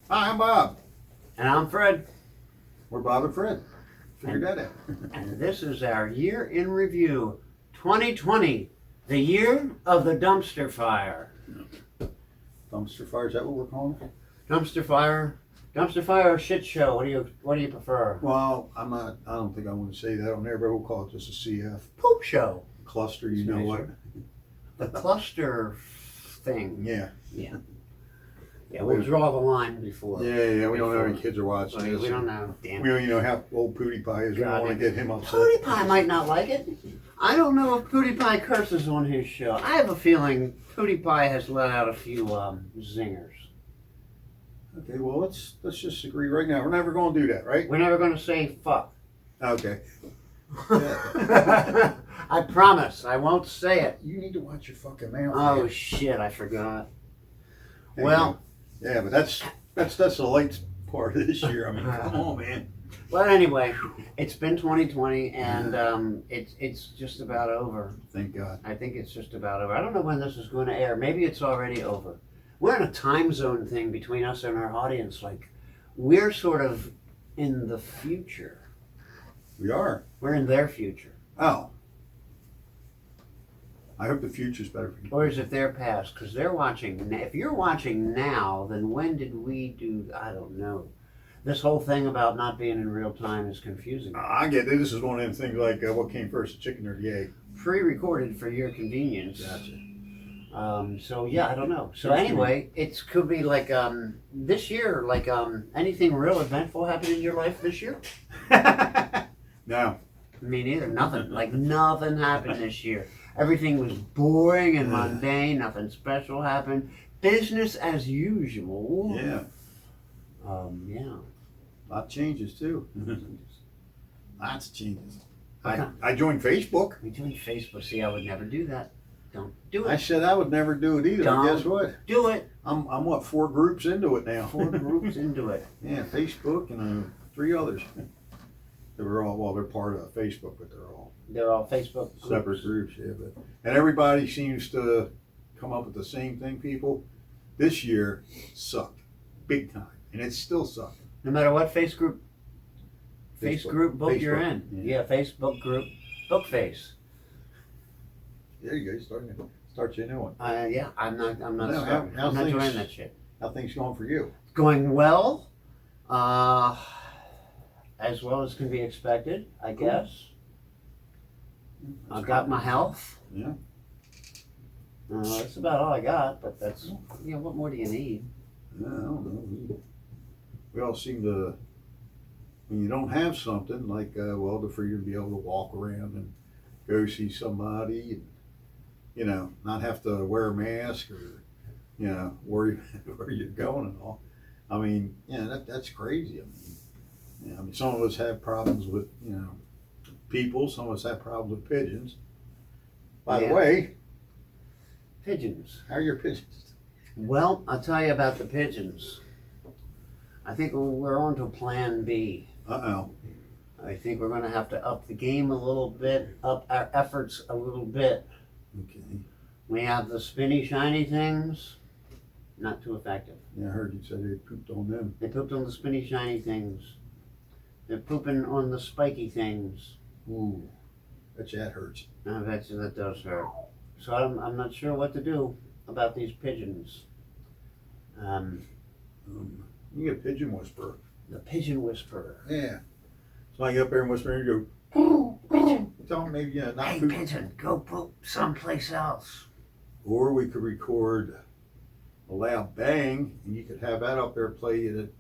Hi, I'm Bob. And I'm Fred, We're Bob and Fred. Figured that out. and this is our year in review 2020, the year of the dumpster fire. Dumpster fire, is that what we're calling it? Dumpster fire or shit show? What do you prefer? Well, I don't think I want to say that on there, but we'll call it just a CF. Poop show. Cluster, you know what? The cluster thing. Yeah. Yeah, we'll draw the line before. Yeah, we don't know any kids are watching We this. don't know. Damn. We don't even know how old Pootie Pie is. We don't want to get him upset. Pootie Pie might not like it. I don't know if Pootie Pie curses on his show. I have a feeling Pootie Pie has let out a few zingers. Okay, well, let's just agree right now. We're never going to do that, right? We're never going to say fuck. Okay. I promise, I won't say it. You need to watch your fucking mouth. Oh man. shit, I forgot. Hey, Well, yeah, but that's the light part of this year. I mean, come on, man. well, anyway, it's been 2020, and it's just about over. Thank God. I think it's just about over. I don't know when this is going to air. Maybe it's already over. We're in a time zone thing between us and our audience. Like, we're sort of in the future. We are. We're in their future. Oh. I hope the future's better for you. Or is it their past? Because they're watching. If you're watching now, then when did we do? I don't know. This whole thing about not being in real time is confusing. I get it. This is one of them things like what came first, the chicken or the egg? Pre-recorded for your convenience. Gotcha. So yeah, I don't know. So anyway, it could be like this year, like anything real eventful happened in your life this year? No. Me neither. Nothing. Like nothing happened this year. Everything was boring and mundane. Nothing special happened. Business as usual. Yeah. Yeah. A lot of changes too. Lots of changes. Okay. I joined Facebook. We doing Facebook. See, I would never do that. Don't do I it. said I would never do it either. Don't. Guess what? Do it. I'm what, 4 groups into it now. 4 groups into it. Yeah, Facebook and 3 others. They were all, well, they're part of Facebook, but They're all Facebook groups. separate groups, yeah. But and everybody seems to come up with the same thing. People, this year sucked big time, and it's still sucking. No matter what face group book you're Facebook, in. yeah. Yeah, Facebook group, book face. There you go. Start your new one. Yeah, I'm not No, starting. how I'm not things- joining that shit. How things going for you? Going well, as well as can be expected, I guess. I got my health. Yeah. That's about all I got, but that's, what more do you need? I don't know. We all seem to, when you don't have something like, well, the freedom to be able to walk around and go see somebody, and, not have to wear a mask or, worry where you're going and all. I mean, that's crazy. I mean, some of us have problems with, people. Some of us have problems with pigeons. By Yeah. the way, Pigeons. how are your pigeons? Well, I'll tell you about the pigeons. I think we're on to plan B. Uh-oh. I think we're going to have to up the game a little bit, up our efforts a little bit. Okay. We have the spinny, shiny things, not too effective. Yeah, I heard you said they pooped on them. They pooped on the spinny, shiny things. They're pooping on the spiky things. Ooh, that hurts. I bet you that does hurt. So I'm not sure what to do about these pigeons. You get a pigeon whisperer. The pigeon whisperer. Yeah. So I get up there and whisper and you go, tell them maybe not Hey, poop. pigeon, go poop someplace else. Or we could record a loud bang and you could have that up there play it.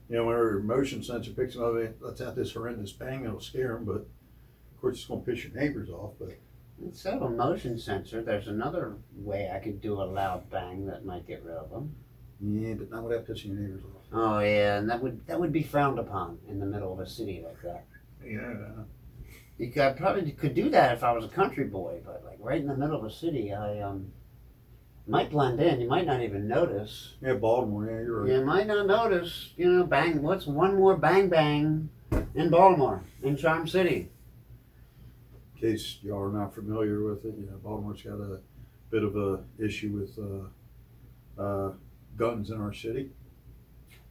Whenever your motion sensor picks them up, it lets out this horrendous bang that'll scare them, but of course it's going to piss your neighbors off. But Instead of a motion sensor, there's another way I could do a loud bang that might get rid of them. yeah, but not without pissing your neighbors off. Oh yeah, and that would be frowned upon in the middle of a city like that. Yeah. I probably could do that if I was a country boy, but like right in the middle of a city, I might blend in. You might not even notice. Yeah, Baltimore, yeah, you're right. You might not notice. Bang. What's one more bang bang in Baltimore, in Charm City? In case y'all are not familiar with it, Baltimore's got a bit of a issue with guns in our city.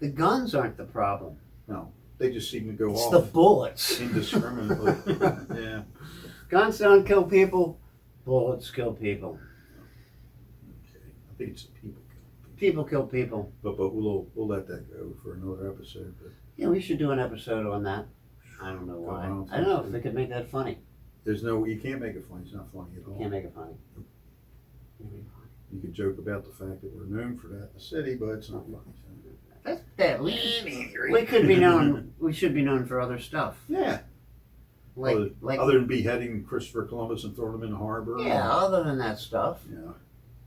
The guns aren't the problem. They just seem to go It's off the bullets. indiscriminately. Yeah. Guns don't kill people. Bullets kill people. Okay. I think it's the people. People kill people. But we'll let that go for another episode. But Yeah, we should do an episode on that. I don't know why. I don't know if they could make that funny. you can't make it funny. It's not funny at all. Can't make it funny. You could joke about the fact that we're known for that in the city, but it's not funny. That's that. We could be known. We should be known for other stuff. Yeah. Like Other than beheading Christopher Columbus and throwing him in the harbor. yeah. Other than that stuff. Yeah.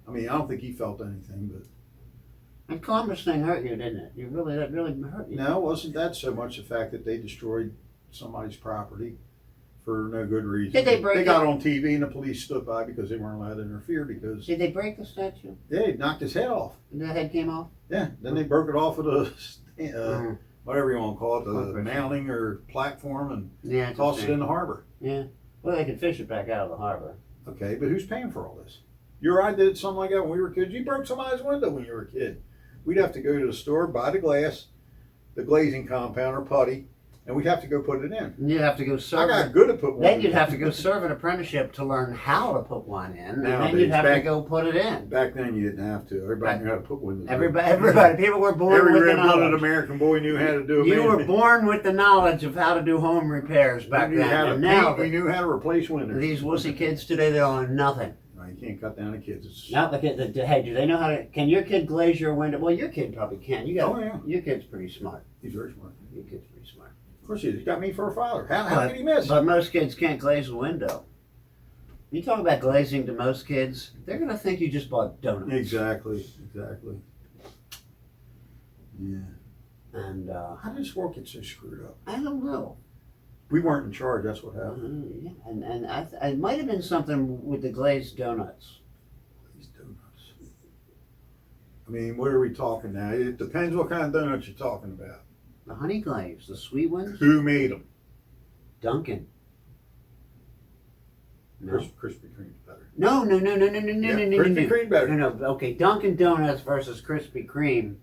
I mean, I don't think he felt anything, but And Columbus thing hurt you, didn't it? That really hurt you. no, wasn't that so much the fact that they destroyed somebody's property for no good reason? Did they break They got on TV and the police stood by because they weren't allowed to interfere because Did they break the statue? they knocked his head off. The head came off. Yeah. Then they broke it off of the Mhm. whatever you want to call it, the Corporation. mounting or platform, and Yeah. It's tossed it insane. in the harbor. Yeah. Well, they could fish it back out of the harbor. Okay, but who's paying for all this? You or I did something like that when we were kids. You broke somebody's window when you were a kid. We'd have to go to the store, buy the glass, the glazing compound or putty, and we'd have to go put it in. And you'd have to go I serve. got good at putting one Then in. you'd have to go serve an apprenticeship to learn how to put one in, and then Nowadays, you'd have to back- go put it in. Back then, you didn't have to. Everybody knew how to put windows. in. Everybody, people were born Every with the red-blooded knowledge. American boy knew how to do it. You were born with the knowledge of how to do home repairs back we knew then, how to and paint, now we knew how to replace windows. these wussy kids today, they don't know nothing. No, you can't cut down the kids. It's, Not the kid. Hey, do they know how to? Can your kid glaze your window? Well, your kid probably can. You got. Oh, yeah. Your kid's pretty smart. he's very smart. Your kid's pretty smart. Of course, he's got me for a father. How But- could he miss? But most kids can't glaze a window. You talk about glazing to most kids, they're gonna think you just bought donuts. Exactly. Yeah. And How did this work get so screwed up? I don't know. We weren't in charge. That's what happened. Yeah. And it might have been something with the glazed donuts. These donuts. I mean, what are we talking now? It depends what kind of donuts you're talking about. The honey glaze, the sweet ones. Who made them? Dunkin'. No. Krispy Kreme's better. No. Krispy Kreme better. No. Okay, Dunkin' Donuts versus Krispy Kreme.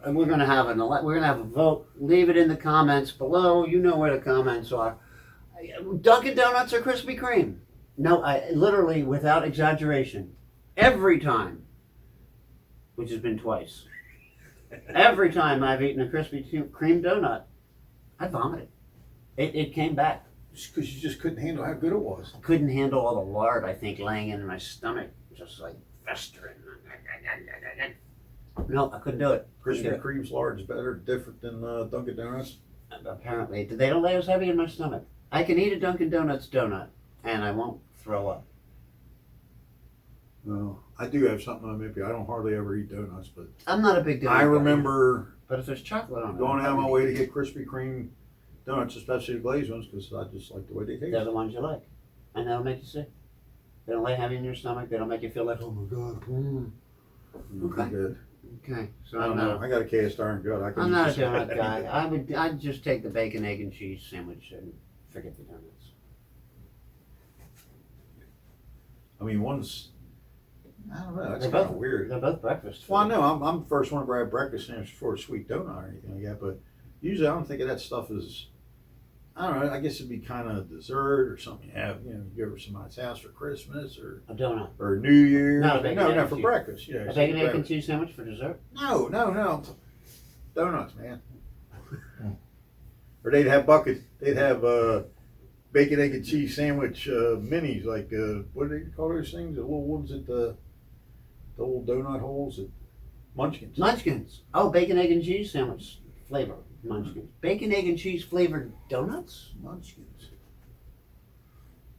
And we're gonna have a vote. Leave it in the comments below. You know where the comments are. Dunkin' Donuts or Krispy Kreme? No, I literally, without exaggeration, every time, which has been twice, every time I've eaten a Krispy Kreme donut, I vomited. It came back. Because you just couldn't handle how good it was. I couldn't handle all the lard, I think, laying in my stomach, just like festering. No, I couldn't do it. Krispy Kreme's large is better, different than Dunkin' Donuts. Apparently, they don't lay as heavy in my stomach. I can eat a Dunkin' Donuts donut, and I won't throw up. Well, I do have something on maybe. I don't hardly ever eat donuts, but I'm not a big donut I guy. remember But if there's chocolate on it, going out of my way to get Krispy Kreme donuts, especially the glazed ones, because I just like the way they taste. they're the ones you like, and they'll make you sick. They don't lay heavy in your stomach. They don't make you feel like, oh my god. Okay. Good. Okay, so I don't know. I got a cast iron gut. I can I'm eat not a just donut about guy. anything. I'd just take the bacon, egg, and cheese sandwich and forget the donuts. I mean, one's. I don't know. That's They're kind of both weird. They're both breakfast food. Well, I know I'm the first one to grab breakfast sandwich before a sweet donut or anything like that, but usually I don't think of that stuff as. I don't know. I guess it'd be kind of dessert or something you have. You go over to somebody's house for Christmas or A donut. New Year. Not a bacon, egg, no, and for cheese. breakfast. Yeah, A bacon, egg, and cheese sandwich for dessert? No. Donuts, man. Or they'd have buckets. They'd have bacon, egg, and cheese sandwich minis, like what do they call those things? The little ones at the old donut holes at Munchkins. Munchkins. Oh, bacon, egg, and cheese sandwich flavor. Munchkins. Bacon, egg, and cheese flavored donuts? Munchkins.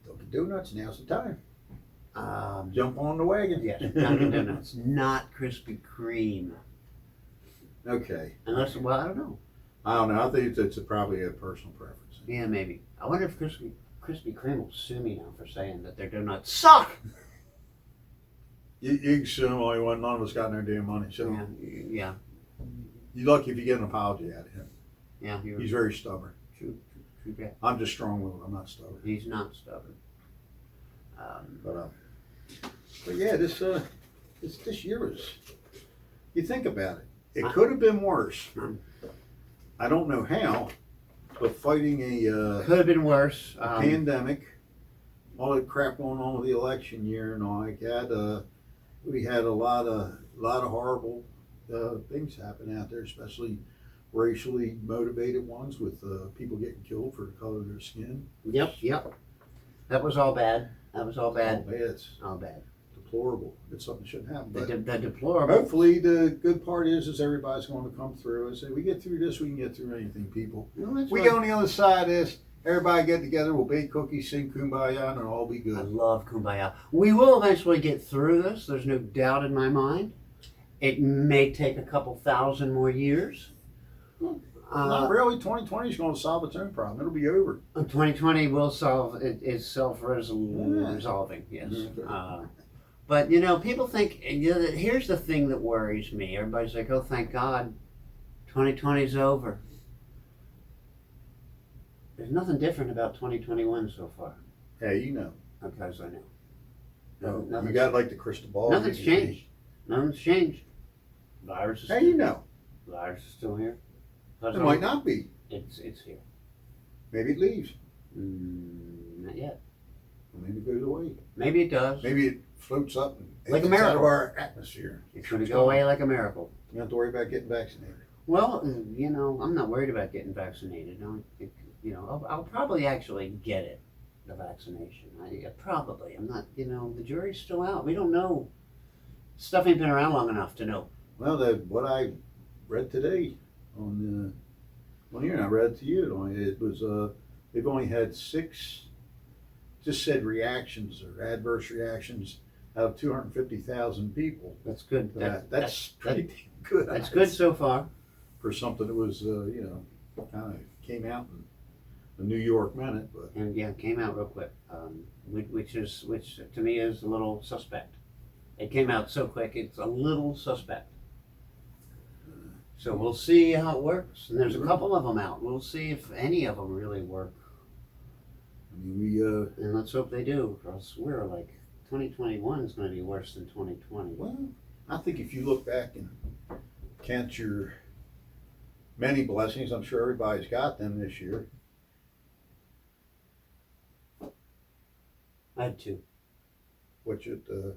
Dunkin' Donuts. Now's the time. Jump on the wagon. Yes, Dunkin' Donuts. Not Krispy Kreme. Okay. Unless, well, I don't know. I don't know. I think it's probably a personal preference. Yeah, maybe. I wonder if Krispy Kreme will sue me now for saying that their donuts suck. You can sue him all you want. None of us got no damn money. So Yeah. you're lucky if you get an apology out of him. Yeah, He's very stubborn. true. Yeah. I'm just strong-willed. I'm not stubborn. He's not stubborn. But yeah, this year was. You think about it. It could have been worse. Hmm. I don't know how, but fighting a Could have been worse. pandemic, all the crap going on with the election year and all like that. We had a lot of horrible things happen out there, especially racially motivated ones with people getting killed for the color of their skin. Yep. That was all bad. That was all All bad. bad. It's All bad. deplorable. It's something that shouldn't happen. The, But the deplorable. hopefully the good part is everybody's going to come through. I say we get through this, we can get through anything, people. Well, that's We what- go on the other side of this. Everybody get together. We'll bake cookies, sing Kumbaya, and it'll all be I good. love Kumbaya. We will eventually get through this. There's no doubt in my mind. It may take a couple thousand more years. Not really. 2020 is going to solve its own problem. It'll be over. 2020 will solve it. Is self-resolving. Yes. Okay. But people think. Here's the thing that worries me. Everybody's like, "Oh, thank God, 2020 is over." There's nothing different about 2021 so far. Hey, you know. Because I know. You Nothing's- got like the crystal ball. Nothing's changed. Nothing's changed. Virus is Hey, you know. virus is still here. It might not be. It's here. Maybe it leaves. Not yet. Or maybe it goes away. Maybe it does. Maybe it floats up and Like a exits out of miracle. our atmosphere. It's going to go away like a miracle. You don't have to worry about getting vaccinated. Well, I'm not worried about getting vaccinated. I'll probably actually get it, the vaccination. Probably. I'm not. The jury's still out. We don't know. Stuff ain't been around long enough to know. Well, what I read today on here, and I read it to you. It was they've only had 6, just said reactions or adverse reactions out of 250,000 people. That's good. That's pretty good. That's good so far. For something that was kind of came out in the New York Minute, but And yeah, it came out real quick, which to me is a little suspect. It came out so quick, it's a little suspect. So we'll see how it works. And there's a couple of them out. We'll see if any of them really work. I mean And let's hope they do, because we're like 2021 is going to be worse than 2020. well, I think if you look back and count your many blessings, I'm sure everybody's got them this year. I had two. Which the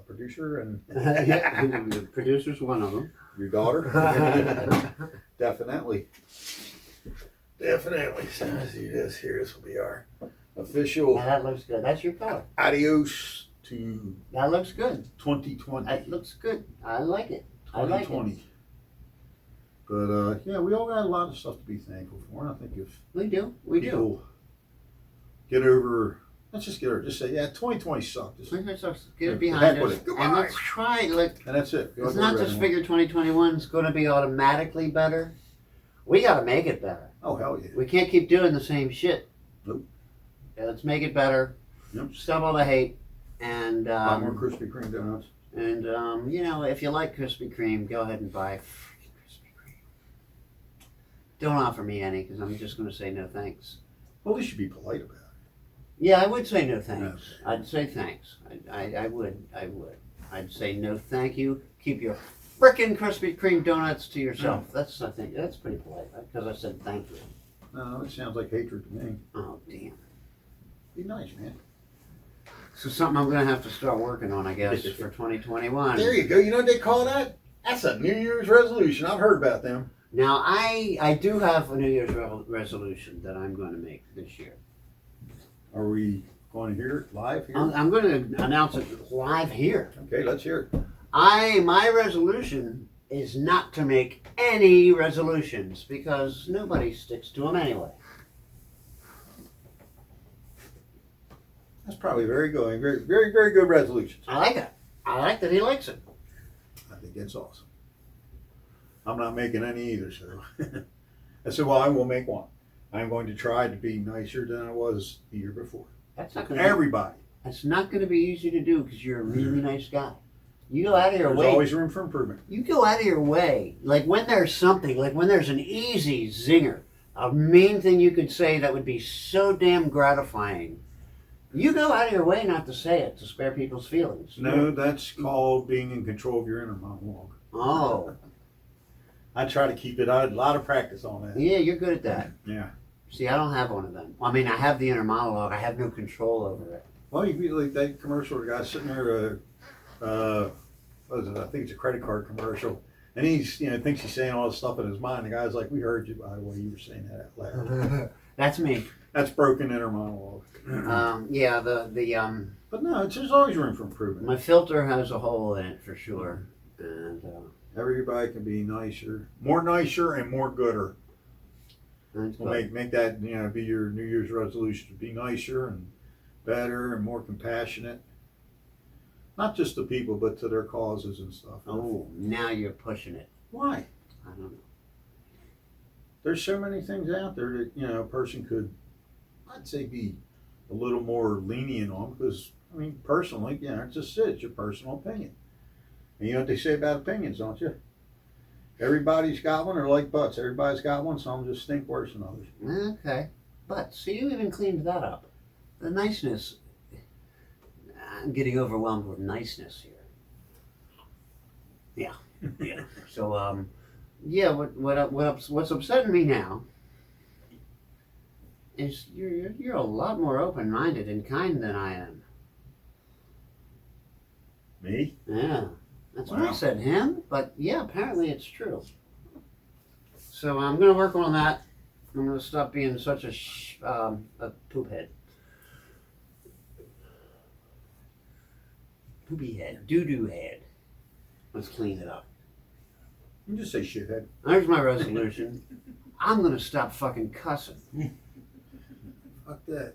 producer and The producer's one of them. your daughter. Definitely. So let's see this here. This will be our official Now that looks good. That's your color. adios to That looks good. 2020. That looks good. I like it. I like it. 2020. But yeah, we all got a lot of stuff to be thankful for. And I think if We do. We do. people get over, let's just get over, just say, yeah, 2020 sucked. Just, Let's get Yeah, it behind heck with us. it. Goodbye. And let's try, and that's it. let's not just figure 2021 is going to be automatically better. We got to make it better. Oh, hell yeah. We can't keep doing the same shit. Nope. Yeah, let's make it better. Yep. Stop all the hate. And, A lot more Krispy Kreme donuts. if you like Krispy Kreme, go ahead and buy freaking Krispy Kreme. Don't offer me any, because I'm just going to say no thanks. Well, we should be polite about it. Yeah, I would say no thanks. No. I'd say thanks. I would. I'd say no thank you. Keep your frickin' Krispy Kreme donuts to yourself. That's, I think, that's pretty polite, because I said thank you. No, it sounds like hatred to me. Oh, damn. Be nice, man. So something I'm going to have to start working on, I guess, for 2021. There you go. You know what they call that? That's a New Year's resolution. I've heard about them. Now, I do have a New Year's resolution that I'm going to make this year. Are we going to hear it live here? I'm going to announce it live here. Okay, let's hear it. My resolution is not to make any resolutions, because nobody sticks to them anyway. That's probably very good. Very, very, very good resolutions. I like it. I like that he likes it. I think that's awesome. I'm not making any either, so. I said, well, I will make one. I'm going to try to be nicer than I was the year before. That's not going to. Everybody. That's not going to be easy to do, because you're a really nice guy. You go out of your There's way. always room for improvement. You go out of your way. Like when there's something, like when there's an easy zinger, a mean thing you could say that would be so damn gratifying. You go out of your way not to say it, to spare people's feelings. No, that's called being in control of your inner monologue. Oh. I try to keep it. I had a lot of practice on that. Yeah, you're good at that. Yeah. See, I don't have one of them. I mean, I have the inner monologue. I have no control over it. Well, you be like that commercial, the guy sitting there, what is it? I think it's a credit card commercial. And he's, thinks he's saying all this stuff in his mind. The guy's like, we heard you, by the way, you were saying that out loud. That's me. That's broken inner monologue. Yeah, But no, there's always room for improvement. my filter has a hole in it for sure. And Everybody can be nicer, more nicer and more gooder. that's We'll make that, be your New Year's resolution to be nicer and better and more compassionate. Not just to people, but to their causes and stuff. Oh, now you're pushing it. Why? I don't know. There's so many things out there that, a person could, I'd say, be a little more lenient on because, personally, it's just it. It's your personal opinion. And you know what they say about opinions, don't you? Everybody's got one, or like butts. Everybody's got one, some just stink worse than others. Okay. But, see, you even cleaned that up. The niceness, I'm getting overwhelmed with niceness here. Yeah. So, yeah, what's upsetting me now is you're a lot more open-minded and kind than I am. Me? Yeah. That's what I said, him, but yeah, apparently it's true. So I'm going to work on that. I'm going to stop being such a poop head. Poopy head. Doo-doo head. Let's clean it up. You can just say shithead. There's my resolution. I'm going to stop fucking cussing. Fuck that.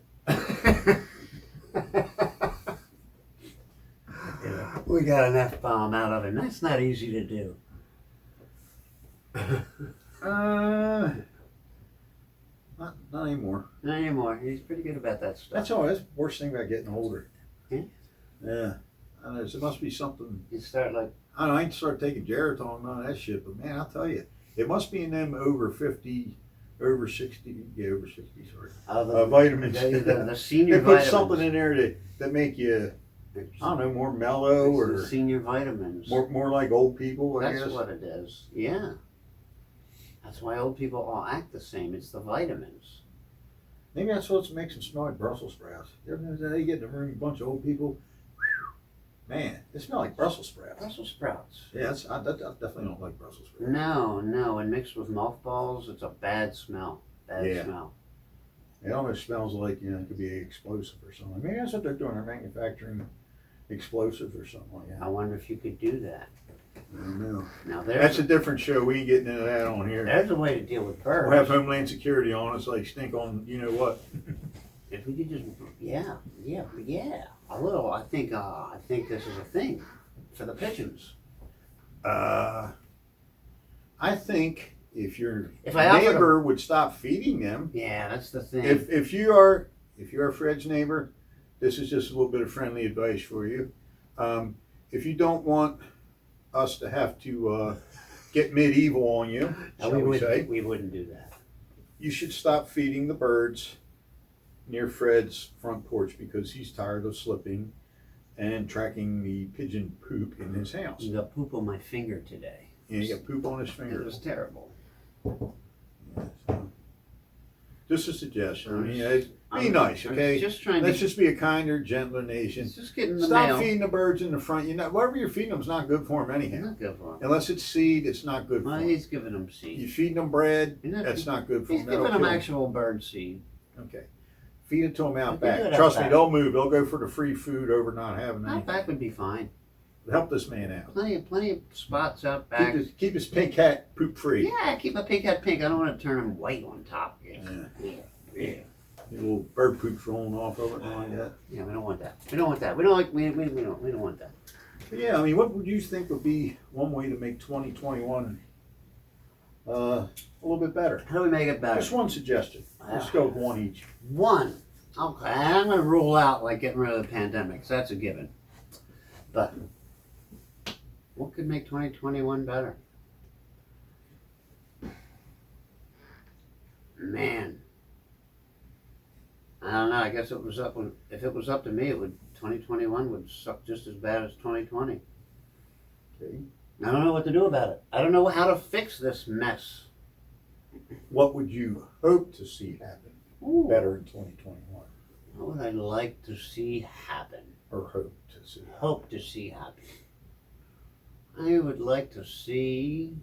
We got an F-bomb out of him. That's not easy to do. Not anymore. Not anymore. He's pretty good about that stuff. That's all. That's the worst thing about getting older. Yeah? Yeah. I know, there must be something. You start like, I don't know, I ain't start taking Geritol and none of that shit, but man, I'll tell you, it must be in them over 50, over 60, over 60, sorry. Vitamins. The senior They put vitamins. something in there that make you, I don't know, more mellow It's or the senior vitamins. more like old people, I That's guess. what it is. Yeah. That's why old people all act the same. It's the vitamins. Maybe that's what makes them smell like Brussels sprouts. You ever notice that? You get in a room, a bunch of old people, man, they smell like Brussels sprouts. Brussels sprouts. Yeah, I definitely don't like Brussels sprouts. No. And mixed with mothballs, it's a bad smell. Bad smell. It almost smells like, it could be explosive or something. Maybe that's what they're doing. They're manufacturing explosives or something like I that. wonder if you could do that. I don't know. Now That's a different show. We ain't getting into that on here. there's a way to deal with birds. We'll have Homeland Security on us like stink on you know what. If we could just, yeah. A little. I think this is a thing for the pigeons. I think if your If I offered neighbor would stop feeding them, Yeah, that's the thing. if you are Fred's neighbor, this is just a little bit of friendly advice for you. If you don't want us to have to get medieval on you, No, shall we say, we wouldn't do that. you should stop feeding the birds near Fred's front porch because he's tired of slipping and tracking the pigeon poop in his house. You got poop on my finger today. And he got poop on his It finger. was terrible. Yeah, so, just a suggestion. Be I'm- nice, I'm okay? just trying Let's to. just be a kinder, gentler nation. It's just getting the Stop mail. feeding the birds in the front. Whatever you're feeding them is not good for them anyhow. Not good for him. Unless it's seed, it's not good for Well, them. he's giving them seed. You feed them bread, He's not- that's not good for He's them. That'll giving them kill 'em. actual bird seed. Okay. Feed it to them out We can do back. it out Trust me, back. they'll move. They'll go for the free food over not having anything. Outback would be fine. Help this man out. Plenty of spots out back. Keep his pink hat poop free. Yeah, keep my pink hat pink. I don't want to turn him white on top. Yeah. The little bird poop's rolling off over it and all like that. Yeah, we don't want that. We don't want that. We don't want that. But yeah, what would you think would be one way to make 2021 a little bit better? How do we make it better? Just one suggestion. Let's go with one each. One. Okay, I'm going to rule out like getting rid of the pandemic. So that's a given. But what could make 2021 better? Man, I don't know. I guess if it was up to me, 2021 would suck just as bad as 2020. Okay. I don't know what to do about it. I don't know how to fix this mess. What would you hope to see happen Ooh. better in 2021? What would I like to see happen? Or hope to see? Hope to see happen. I would like to see.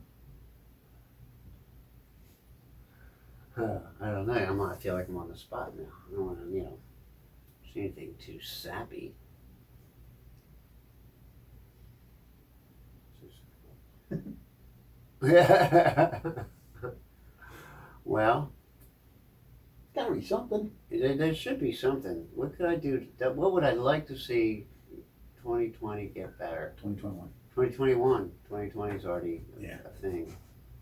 I don't know. I feel like I'm on the spot now. I don't want to, say anything too sappy. Well, Gotta be something. there should be something. What could I do? What would I like to see 2020 get better? 2021. 2021. 2020 is already Yeah. a thing.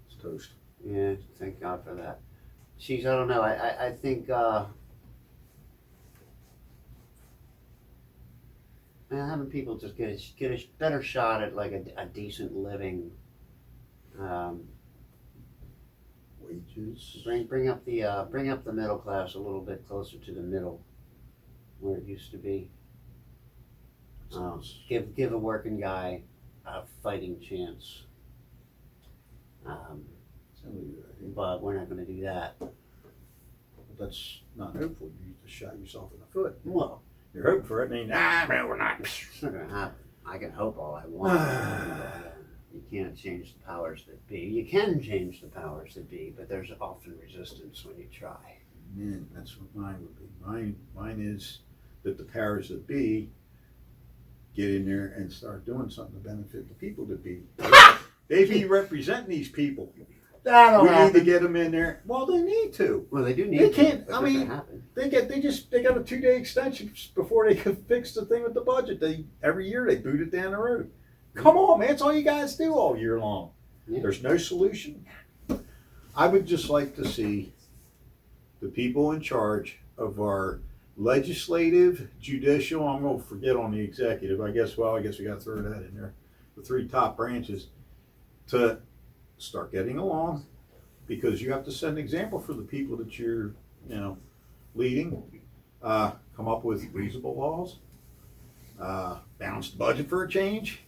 It's toast. Yeah, thank God for that. Jeez, I don't know. I think having people just get a better shot at like a decent living. Wages. Bring up the middle class a little bit closer to the middle, where it used to be. Give a working guy a fighting chance. But we're not going to do that. But that's not hopeful. You just shot yourself in the foot. Well, You're hoping for it, and then, man, we're not. it's not going to happen. I can hope all I want. You can't change the powers that be. You can change the powers that be, but there's often resistance when you try. Man, that's what mine would be. Mine is that the powers that be get in there and start doing something to benefit the people that be. They be representing these people. That'll We need happen. to get them in there. Well, they need to. Well, they do need They to, can't- but I it doesn't mean- happen. They got a 2-day extension before they could fix the thing with the budget. Every year they boot it down the road. Come on, man! That's all you guys do all year long. Yeah. There's no solution. I would just like to see the people in charge of our legislative, judicial. I'm going to forget on the executive. I guess we got to throw that in there. The 3 top branches to start getting along, because you have to set an example for the people that you're, leading. Come up with reasonable laws. Balance the budget for a change.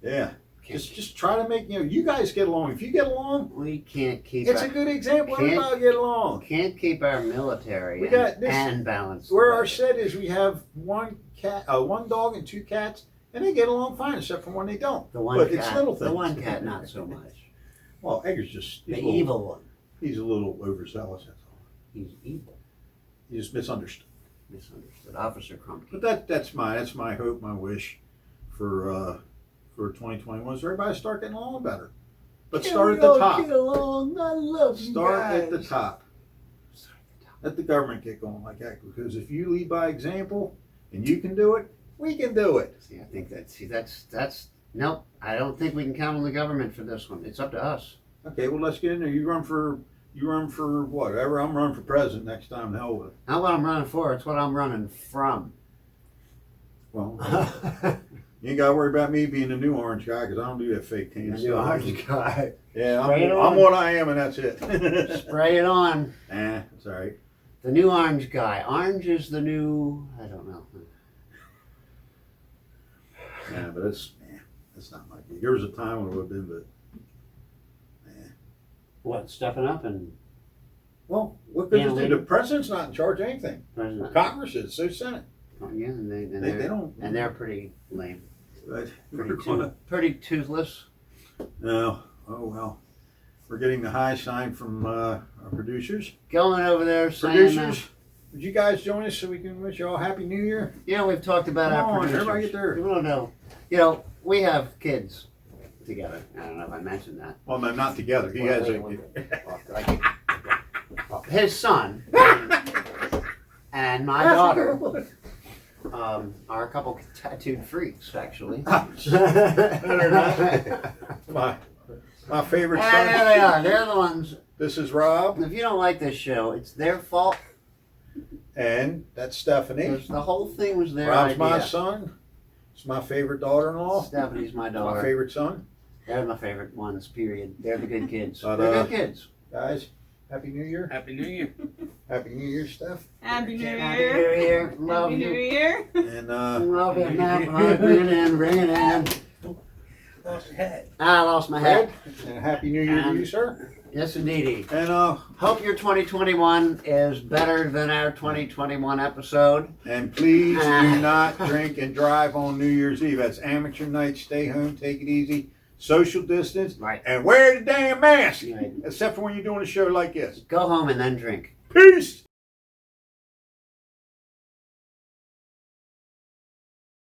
Yeah. Just try to make, you guys get along. If you get along, We can't keep. it's a good example. Can't- Everybody get along. Can't keep our military We got this- and balance. Where our shed is, we have one dog and 2 cats, and they get along fine, except for when they don't. the one but cat, it's little the things. one cat, not so much. Well, Edgar's just The he's a little- evil one. He's a little overzealous. That's all. He's evil. He's just misunderstood. Misunderstood. Officer Crumpkin. But that's my hope, my wish for 2021 is everybody start getting along better. But start at the top. Get along. I love you Start at the guys. top. Let the government get going like that, because if you lead by example and you can do it, we can do it. See, I think that's nope. I don't think we can count on the government for this one. It's up to us. Okay, well, let's get in there. You run for whatever. I'm running for president next time. The hell with it. Not what I'm running for. It's what I'm running from. Well, you ain't got to worry about me being the new orange guy, because I don't do that fake tan The stuff. new orange guy. Yeah, Spray it I'm on. what I am, and that's it. Spray it on. It's all right. The new orange guy. Orange is the new. I don't know. Yeah, but that's not my gig. There was a time when it would have been, but What? Stepping up and well, what good Yeah, is they- it? The president's not in charge of anything. president. Congress is, so Senate. Yeah, and They don't. they're pretty lame. But Pretty, we're gonna. pretty toothless. No. Oh well. We're getting the high sign from our producers. Going over there saying, Producers, would you guys join us so we can wish you all Happy New Year? we've talked about Come our on, producers. everybody get there. People don't know. We have kids together. I don't know if I mentioned that. Well, no, not together. He Wait, has wait, a. His son and my daughter are a couple tattooed freaks, actually. My favorite And there son. they are. They're the ones. This is Rob, If you don't like this show, it's their fault. and that's Stephanie. The whole thing was their Rob's idea. my son. It's my favorite daughter-in-law. Stephanie's my My daughter. favorite son. They're my favorite ones, period. They're the good kids. But, They're good kids. Guys, Happy New Year. Happy New Year. Happy New Year, Steph. Happy New Happy Year. New Year. Love Happy New you. Year. And Love you. Bring it in. Bring it in. Lost your hat. I lost my hat. Fred, and a happy New Year to you, sir. Yes, indeedy. And Hope your 2021 is better than our 2021 episode. please do not drink and drive on New Year's Eve. That's amateur night. Stay home, take it easy, social distance, Right. and wear the damn mask. Right. Except for when you're doing a show like this. Go home and then drink. Peace.